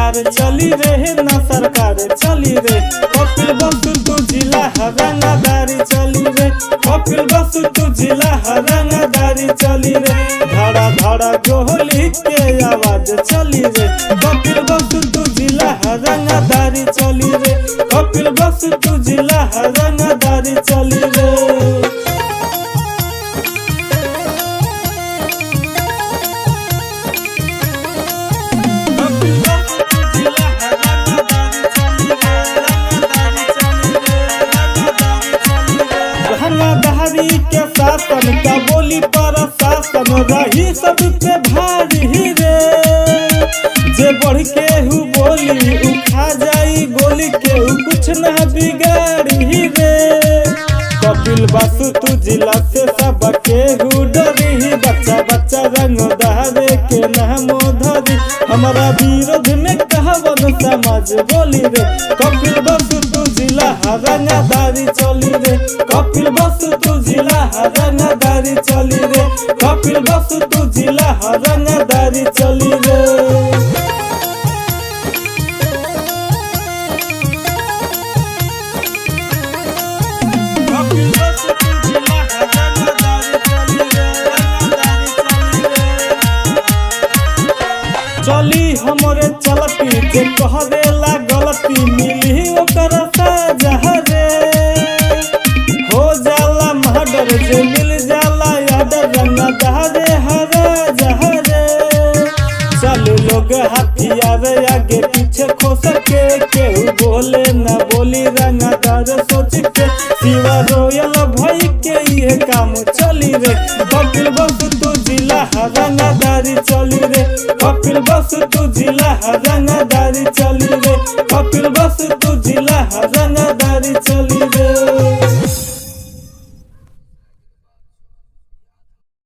यार चली रे ना सरकार चली रे। कपिल वस्तु तू जिला रंगदारी चली रे। कपिल वस्तु तू जिला रंगदारी चली रे। धड़ा धड़ा गोली के आवाज चली रे। कपिल वस्तु तू जिला रंगदारी चली रे। कपिल वस्तु तू जिला रंगदारी चली रे। रंगदारी के शासन का बोली पर शासन रही सब पे भारी रे। जे बढ़ के हु बोली उ खा जाई गोली के उ कुछ न बिगाड़ी रे। कपिल वस्तु तू जिला से सब के हु डरी। बच्चा बच्चा रंगदारे के नामो धरी। हमारा विरोध में कहवन समाज बोली रे। कपिल वस्तु तू जिला रंगदारी चली रे। कपिल वस्तु तू जिला रंगदारी चली रे। कपिल वस्तु तू जिला रंगदारी चली रे। चली हमरे चलती जे कहरेला गलती मिली ओकर सजा रे। हो जाला मर्डर जे मिल जाला याद रंगदारे हरा जहरे। चल लोग हथियार आगे पीछे खो सके केहू बोले न बोली रंगदार सोच के। शिवा रोयल भई के ये काम चली रे। कपिल वस्तु तू जिला रंगदारी चली रे। कपिल वस्तु तू जिला रंगदारी चली रे। कपिल वस्तु तू जिला रंगदारी